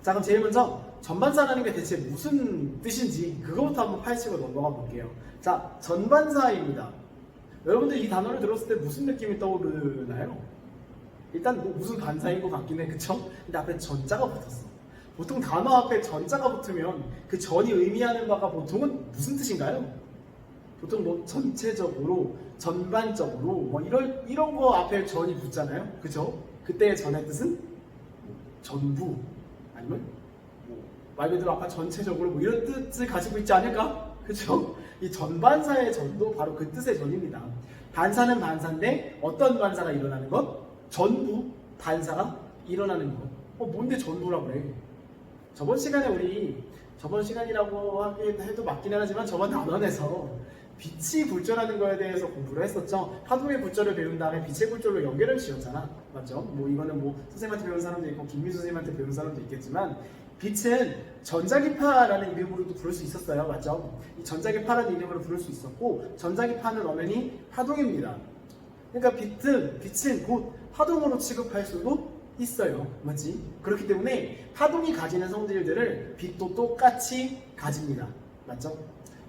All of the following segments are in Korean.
자, 그럼 제일 먼저 전반사라는 게 대체 무슨 뜻인지 그거부터 한번 파헤치고 넘어가 볼게요. 자, 전반사입니다. 여러분들 이 단어를 들었을 때 무슨 느낌이 떠오르나요? 일단 뭐 무슨 반사인 것 같긴 해, 그쵸? 근데 앞에 전자가 붙었어. 보통 단어 앞에 전자가 붙으면 그 전이 의미하는 바가 보통은 무슨 뜻인가요? 보통 뭐 전체적으로, 전반적으로 뭐 이런 거 앞에 전이 붙잖아요, 그쵸? 그때의 전의 뜻은 뭐 전부 아니면 뭐 말 그대로 아까 전체적으로 뭐 이런 뜻을 가지고 있지 않을까? 그쵸? 이 전반사의 전도 바로 그 뜻의 전입니다. 반사는 반사인데 어떤 반사가 일어나는 것? 전부 반사가 일어나는 것. 뭔데 전부라고 그래? 저번 시간이라고 하긴 해도 맞긴 하지만 저번 단원에서 빛이 굴절하는 거에 대해서 공부를 했었죠. 파동의 굴절을 배운 다음에 빛의 굴절로 연결을 지었잖아. 맞죠? 뭐 이거는 뭐 선생님한테 배운 사람도 있고 김민수 선생님한테 배운 사람도 있겠지만 빛은 전자기파라는 이름으로도 부를 수 있었어요. 맞죠? 이 전자기파라는 이름으로 부를 수 있었고 전자기파는 엄연히 파동입니다. 그러니까 빛은 곧 파동으로 취급할 수도 있어요. 맞지? 그렇기 때문에 파동이 가지는 성질들을 빛도 똑같이 가집니다. 맞죠?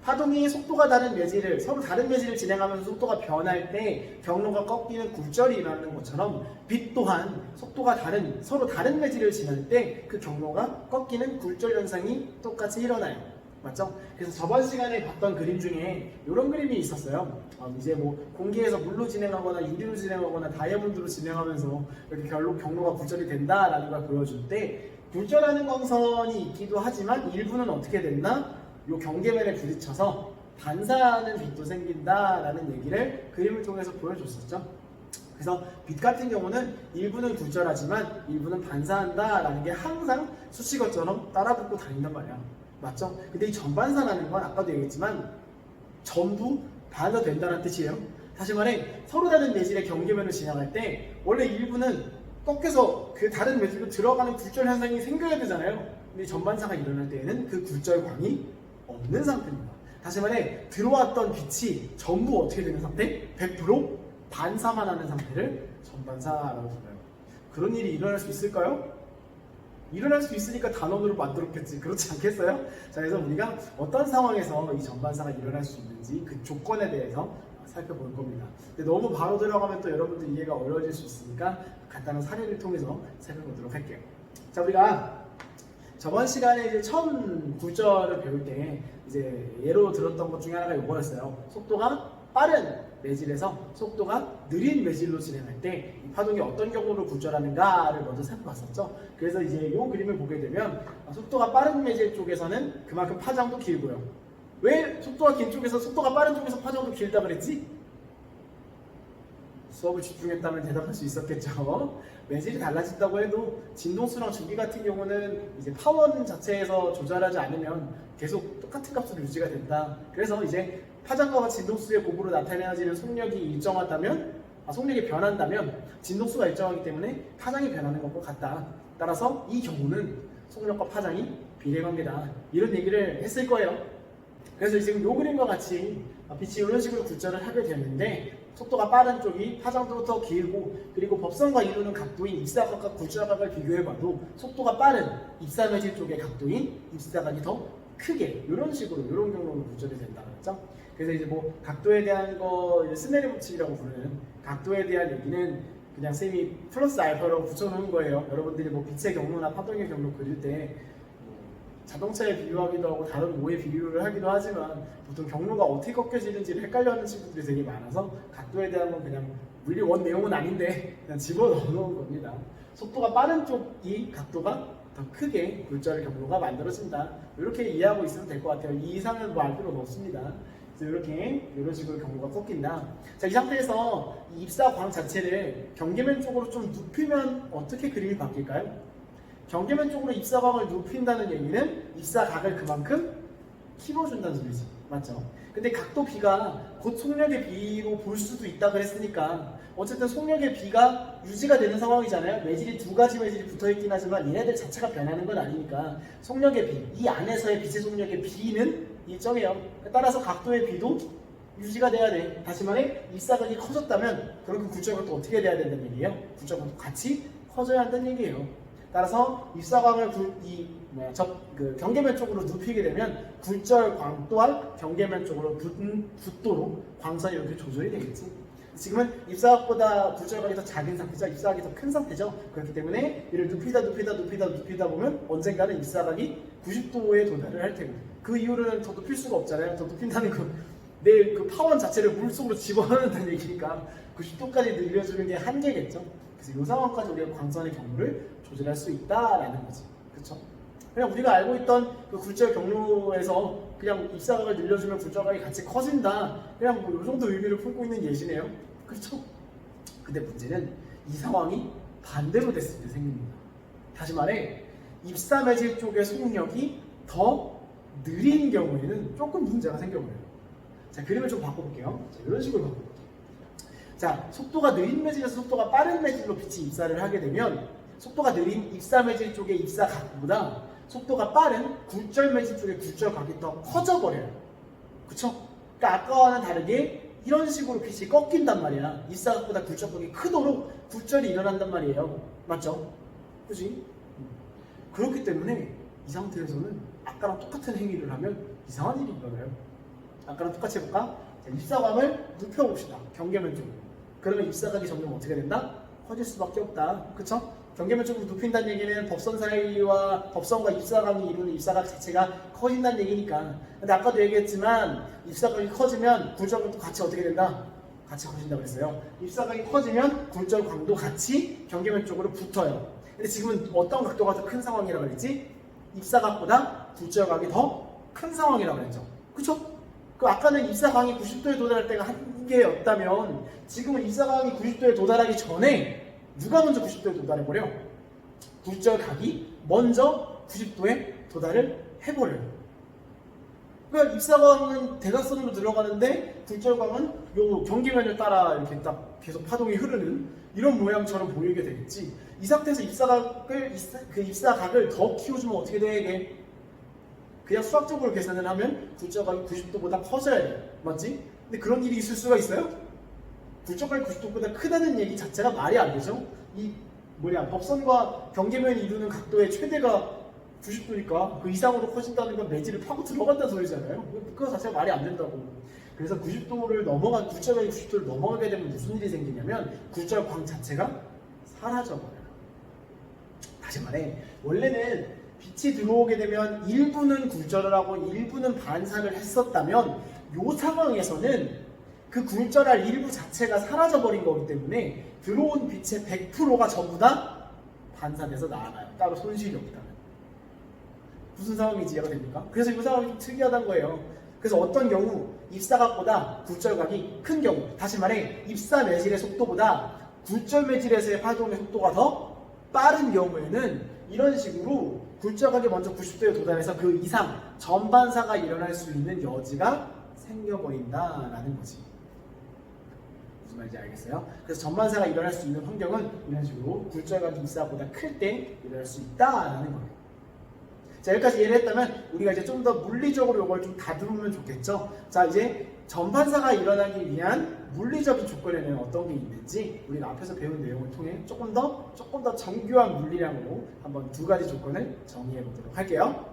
파동이 속도가 다른 매질을 서로 다른 매질을 진행하면서 속도가 변할 때 경로가 꺾이는 굴절이 일어나는 것처럼 빛 또한 속도가 서로 다른 매질을 지날 때 그 경로가 꺾이는 굴절 현상이 똑같이 일어나요. 맞죠? 그래서 저번 시간에 봤던 그림 중에 이런 그림이 있었어요. 이제 뭐 공기에서 물로 진행하거나 유리로 진행하거나 다이아몬드로 진행하면서 이렇게 경로가 굴절이 된다라는 걸 보여줄 때 굴절하는 광선이 있기도 하지만 일부는 어떻게 됐나? 요 경계면에 부딪혀서 반사하는 빛도 생긴다라는 얘기를 그림을 통해서 보여줬었죠. 그래서 빛 같은 경우는 일부는 굴절하지만 일부는 반사한다라는 게 항상 수식어처럼 따라붙고 다닌단 말이야. 맞죠? 근데 이 전반사라는 건 아까도 얘기했지만 전부 반사된다는 뜻이에요. 다시 말해 서로 다른 매질의 경계면을 지나갈 때 원래 일부는 꺾여서 그 다른 매질로 들어가는 굴절 현상이 생겨야 되잖아요. 근데 전반사가 일어날 때에는 그 굴절광이 없는 상태입니다. 다시 말해 들어왔던 빛이 전부 어떻게 되는 상태? 100% 반사만 하는 상태를 전반사라고 불러요. 그런 일이 일어날 수 있을까요? 일어날 수 있으니까 단원으로 만들었겠지. 그렇지 않겠어요? 자, 그래서 우리가 어떤 상황에서 이 전반사가 일어날 수 있는지 그 조건에 대해서 살펴볼 겁니다. 근데 너무 바로 들어가면 또 여러분들 이해가 어려워질 수 있으니까 간단한 사례를 통해서 살펴보도록 할게요. 자, 우리가 저번 시간에 이제 처음 굴절을 배울 때 이제 예로 들었던 것 중에 하나가 이거였어요. 속도가 빠른 매질에서 속도가 느린 매질로 진행할 때 이 파동이 어떤 경우로 굴절하는가를 먼저 살펴봤었죠. 그래서 이제 이 그림을 보게 되면 속도가 빠른 매질 쪽에서는 그만큼 파장도 길고요. 왜 속도가 긴 쪽에서 속도가 빠른 쪽에서 파장도 길다 그랬지? 수업을 집중했다면 대답할 수 있었겠죠. 매질이 달라진다고 해도 진동수랑 주기 같은 경우는 이제 파원 자체에서 조절하지 않으면 계속 똑같은 값으로 유지가 된다. 그래서 이제 파장과 진동수의 곱으로 나타내지는 속력이 일정하다면 속력이 변한다면 진동수가 일정하기 때문에 파장이 변하는 것과 같다. 따라서 이 경우는 속력과 파장이 비례관계다. 이런 얘기를 했을 거예요. 그래서 지금 이 그림과 같이 빛이 이런 식으로 굴절을 하게 되는데 속도가 빠른 쪽이 파장도 더 길고 그리고 법선과 이루는 각도인 입사각과 굴절각을 비교해봐도 속도가 빠른 입사매질 쪽의 각도인 입사각이 더 크게 이런 식으로 이런 경로로 굴절이 된다고 했죠. 그래서 이제 뭐 각도에 대한 거 스네르 법칙이라고 부르는 각도에 대한 얘기는 그냥 쌤이 플러스 알파로 붙여놓은 거예요. 여러분들이 뭐 빛의 경로나 파동의 경로 그릴 때 자동차에 비유하기도 하고 다른 뭐에 비유를 하기도 하지만 보통 경로가 어떻게 꺾여지는지를 헷갈려하는 친구들이 되게 많아서 각도에 대한 건 그냥 물리 원 내용은 아닌데 그냥 집어넣어 놓은 겁니다. 속도가 빠른 쪽이 각도가 더 크게 굴절 경로가 만들어진다. 이렇게 이해하고 있으면 될 것 같아요. 이 이상은 뭐 알 필요는 없습니다. 그래서 이렇게 이런 식으로 경로가 꺾인다. 자, 이 상태에서 이 입사광 자체를 경계면 쪽으로 좀 눕히면 어떻게 그림이 바뀔까요? 경계면 쪽으로 입사광을 눕힌다는 얘기는 입사각을 그만큼 키워준다는 소리지. 맞죠? 근데 각도 B가 곧 속력의 B로 볼 수도 있다 그랬으니까 어쨌든 속력의 B가 유지가 되는 상황이잖아요. 매질이 두 가지 매질이 붙어있긴 하지만 얘네들 자체가 변하는 건 아니니까 속력의 B, 이 안에서의 빛의 속력의 B는 일정해요. 따라서 각도의 B도 유지가 돼야 돼. 다시 말해 입사각이 커졌다면 그럼 그 굴절각도 어떻게 돼야 된다는 얘기예요? 굴절각도 같이 커져야 한다는 얘기예요. 따라서 입사광을 경계면 쪽으로 눕히게 되면 굴절광 또한 경계면 쪽으로 붙도록 광선이 이렇게 조절이 되겠지. 지금은 입사각보다 굴절각이 더 작은 상태죠. 입사각이 더 큰 상태죠. 그렇기 때문에 이를 눕히다 보면 언젠가는 입사각이 90도에 도달을 할 테고, 그 이후로는 더 눕힐 수가 없잖아요. 더 눕힌다는 내 그 파원 자체를 물속으로 집어넣는다는 얘기니까 90도까지 늘려주는 게 한계겠죠. 그래서 이 상황까지 우리가 광선의 경로를 조절할 수 있다라는 거지. 그렇죠? 그냥 우리가 알고 있던 그 굴절 경로에서 그냥 입사각을 늘려주면 굴절각이 같이 커진다. 그냥 뭐 이 정도 의미를 품고 있는 예시네요. 그렇죠? 근데 문제는 이 상황이 반대로 됐을 때 생깁니다. 다시 말해, 입사매질 쪽의 속력이 더 느린 경우에는 조금 문제가 생겨버려요. 자, 그림을 좀 바꿔볼게요. 자, 이런 식으로 바꿔볼게요. 자, 속도가 느린 매질에서 속도가 빠른 매질로 빛이 입사를 하게 되면 속도가 느린 입사 매질 쪽의 입사각보다 속도가 빠른 굴절 매질 쪽의 굴절각이 더 커져버려요. 그쵸? 그러니까 아까와는 다르게 이런 식으로 빛이 꺾인단 말이야. 입사각보다 굴절각이 크도록 굴절이 일어난단 말이에요. 맞죠? 그치? 그렇기 때문에 이 상태에서는 아까랑 똑같은 행위를 하면 이상한 일이 일어나요. 아까랑 똑같이 해볼까? 자, 입사광을 눕혀봅시다. 경계면 쪽으로. 그러면 입사각이 점점 어떻게 된다? 커질 수밖에 없다. 그쵸? 경계면 쪽으로 눕힌다는 얘기는 법선과 입사각이 이루는 입사각 자체가 커진다는 얘기니까. 근데 아까도 얘기했지만 입사각이 커지면 굴절광도 같이 어떻게 된다? 같이 커진다고 했어요. 입사각이 커지면 굴절광도 같이 경계면 쪽으로 붙어요. 근데 지금은 어떤 각도가 더 큰 상황이라고 그랬지? 입사각보다 굴절각이 더 큰 상황이라고 그랬죠. 그쵸? 그 아까는 입사광이 90도에 도달할 때가 한계였다면 지금은 입사광이 90도에 도달하기 전에 누가 먼저 90도에 도달해버려? 굴절각이 먼저 90도에 도달을 해버려요. 그러니까 입사광은 대각선으로 들어가는데 굴절광은 요 경계면을 따라 이렇게 딱 계속 파동이 흐르는 이런 모양처럼 보이게 되겠지. 이 상태에서 입사각을 더 키워주면 어떻게 되게? 그냥 수학적으로 계산을 하면 굴절각이 90도보다 커져야 돼. 맞지? 근데 그런 일이 있을 수가 있어요? 굴절각이 90도보다 크다는 얘기 자체가 말이 안 되죠? 법선과 경계면이 이루는 각도의 최대가 90도니까 그 이상으로 커진다는 건 매질을 파고 들어간다는 소리잖아요. 그거 자체가 말이 안 된다고. 그래서 굴절각이 90도를 넘어가게 되면 무슨 일이 생기냐면 굴절광 자체가 사라져버려요. 다시 말해, 원래는 빛이 들어오게 되면 일부는 굴절을 하고 일부는 반사를 했었다면 이 상황에서는 그 굴절할 일부 자체가 사라져버린 거기 때문에 들어온 빛의 100%가 전부 다 반사돼서 나아가요. 따로 손실이 없다면. 무슨 상황인지 이해가 됩니까? 그래서 이 상황이 좀 특이하다는 거예요. 그래서 어떤 경우 입사각보다 굴절각이 큰 경우, 다시 말해 입사 매질의 속도보다 굴절 매질에서의 파동의 속도가 더 빠른 경우에는 이런 식으로 굴절각이 먼저 90도에 도달해서 그 이상 전반사가 일어날 수 있는 여지가 생겨버린다라는 거지. 무슨 말인지 알겠어요? 그래서 전반사가 일어날 수 있는 환경은 이런 식으로 굴절각이 입사보다 클 때 일어날 수 있다라는 거예요. 자, 여기까지 이해를 했다면 우리가 이제 좀 더 물리적으로 이걸 좀 다루면 좋겠죠. 자, 이제 전반사가 일어나기 위한 물리적인 조건에는 어떤 게 있는지 우리가 앞에서 배운 내용을 통해 조금 더 정교한 물리량으로 한번 두 가지 조건을 정의해 보도록 할게요.